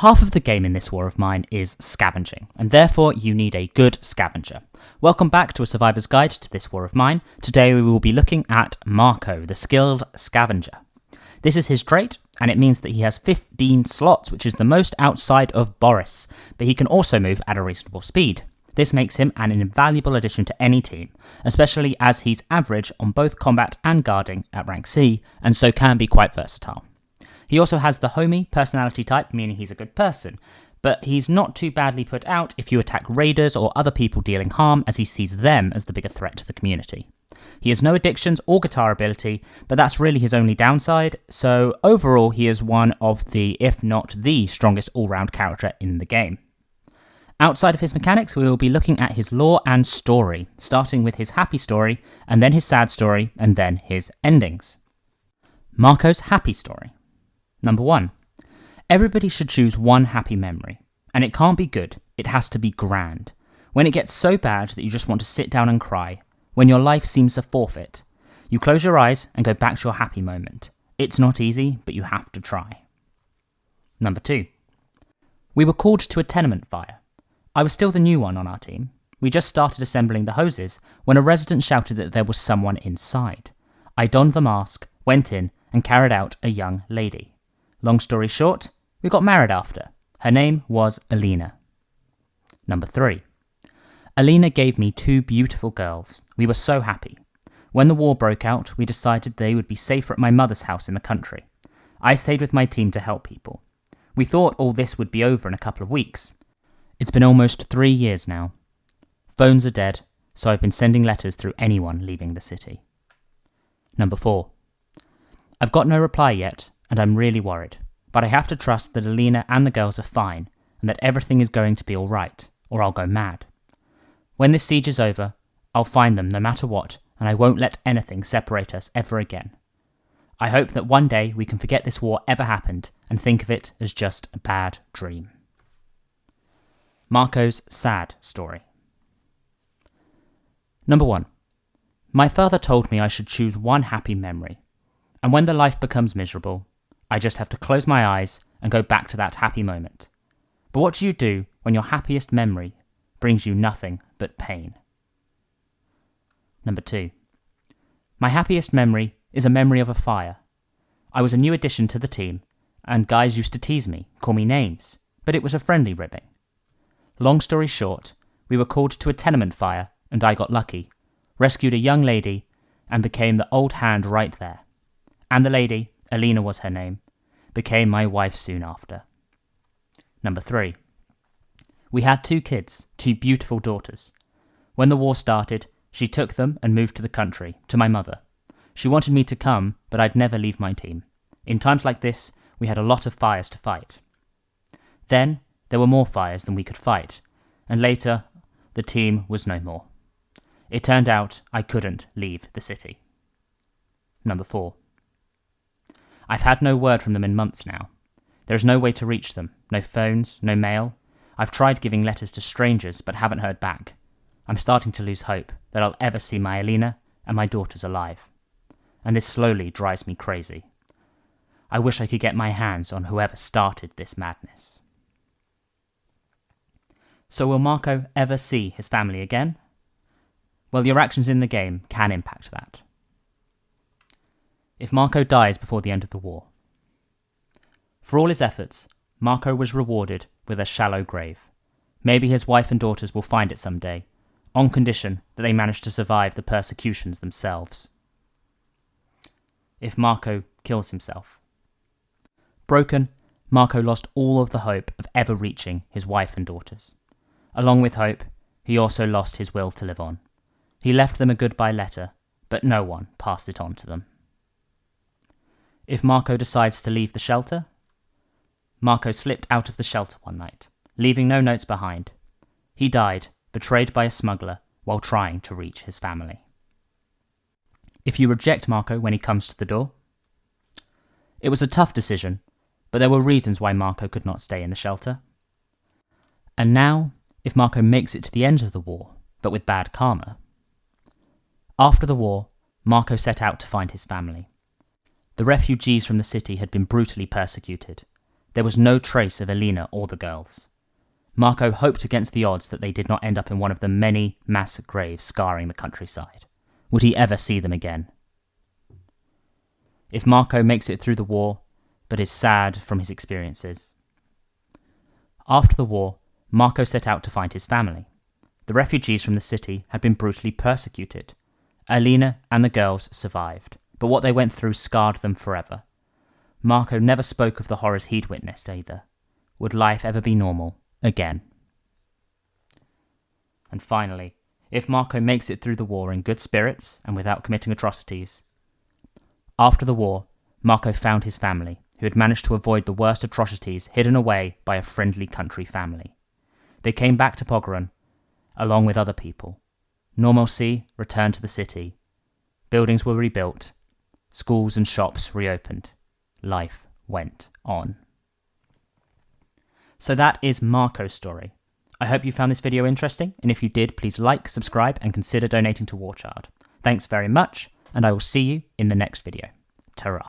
Half of the game in this war of mine is scavenging, and therefore you need a good scavenger. Welcome back to a survivor's guide to this war of mine. Today we will be looking at Marko, the skilled scavenger. This is his trait, and it means that he has 15 slots, which is the most outside of Boris, but he can also move at a reasonable speed. This makes him an invaluable addition to any team, especially as he's average on both combat and guarding at rank C, and so can be quite versatile. He also has the homie personality type, meaning he's a good person, but he's not too badly put out if you attack raiders or other people dealing harm, as he sees them as the bigger threat to the community. He has no addictions or guitar ability, but that's really his only downside, so overall he is one of the, if not the strongest all-round character in the game. Outside of his mechanics, we will be looking at his lore and story, starting with his happy story, and then his sad story, and then his endings. Marko's happy story. Number 1. Everybody should choose one happy memory, and it can't be good, it has to be grand. When it gets so bad that you just want to sit down and cry, when your life seems a forfeit, you close your eyes and go back to your happy moment. It's not easy, but you have to try. Number 2. We were called to a tenement fire. I was still the new one on our team. We just started assembling the hoses when a resident shouted that there was someone inside. I donned the mask, went in, and carried out a young lady. Long story short, we got married after. Her name was Alina. Number 3. Alina gave me 2 beautiful girls. We were so happy. When the war broke out, we decided they would be safer at my mother's house in the country. I stayed with my team to help people. We thought all this would be over in a couple of weeks. It's been almost 3 years now. Phones are dead, so I've been sending letters through anyone leaving the city. Number 4. I've got no reply yet, and I'm really worried, but I have to trust that Alina and the girls are fine, and that everything is going to be alright, or I'll go mad. When this siege is over, I'll find them no matter what, and I won't let anything separate us ever again. I hope that one day we can forget this war ever happened, and think of it as just a bad dream. Marko's sad story. Number 1. My father told me I should choose one happy memory, and when the life becomes miserable, I just have to close my eyes and go back to that happy moment. But what do you do when your happiest memory brings you nothing but pain? Number 2. My happiest memory is a memory of a fire. I was a new addition to the team, and guys used to tease me, call me names, but it was a friendly ribbing. Long story short, we were called to a tenement fire, and I got lucky, rescued a young lady, and became the old hand right there. And the lady, Alina was her name, became my wife soon after. Number 3. We had 2 kids, 2 beautiful daughters. When the war started, she took them and moved to the country, to my mother. She wanted me to come, but I'd never leave my team. In times like this, we had a lot of fires to fight. Then, there were more fires than we could fight, and later, the team was no more. It turned out I couldn't leave the city. Number 4. I've had no word from them in months now. There is no way to reach them, no phones, no mail. I've tried giving letters to strangers, but haven't heard back. I'm starting to lose hope that I'll ever see my Alina and my daughters alive. And this slowly drives me crazy. I wish I could get my hands on whoever started this madness. So will Marko ever see his family again? Well, your actions in the game can impact that. If Marko dies before the end of the war. For all his efforts, Marko was rewarded with a shallow grave. Maybe his wife and daughters will find it someday, on condition that they manage to survive the persecutions themselves. If Marko kills himself. Broken, Marko lost all of the hope of ever reaching his wife and daughters. Along with hope, he also lost his will to live on. He left them a goodbye letter, but no one passed it on to them. If Marko decides to leave the shelter? Marko slipped out of the shelter one night, leaving no notes behind. He died, betrayed by a smuggler, while trying to reach his family. If you reject Marko when he comes to the door? It was a tough decision, but there were reasons why Marko could not stay in the shelter. And now, if Marko makes it to the end of the war, but with bad karma. After the war, Marko set out to find his family. The refugees from the city had been brutally persecuted. there was no trace of Alina or the girls. Marko hoped against the odds that they did not end up in one of the many mass graves scarring the countryside. Would he ever see them again? If Marko makes it through the war, but is sad from his experiences. After the war, Marko set out to find his family. The refugees from the city had been brutally persecuted. Alina and the girls survived, but what they went through scarred them forever. Marko never spoke of the horrors he'd witnessed either. Would life ever be normal again? And finally, if Marko makes it through the war in good spirits and without committing atrocities. After the war, Marko found his family, who had managed to avoid the worst atrocities hidden away by a friendly country family. They came back to Pogoran, along with other people. Normalcy returned to the city. Buildings were rebuilt. Schools and shops reopened. Life went on. So that is Marko's story. I hope you found this video interesting, and if you did, please like, subscribe, and consider donating to War Child. Thanks very much, and I will see you in the next video. Ta-ra.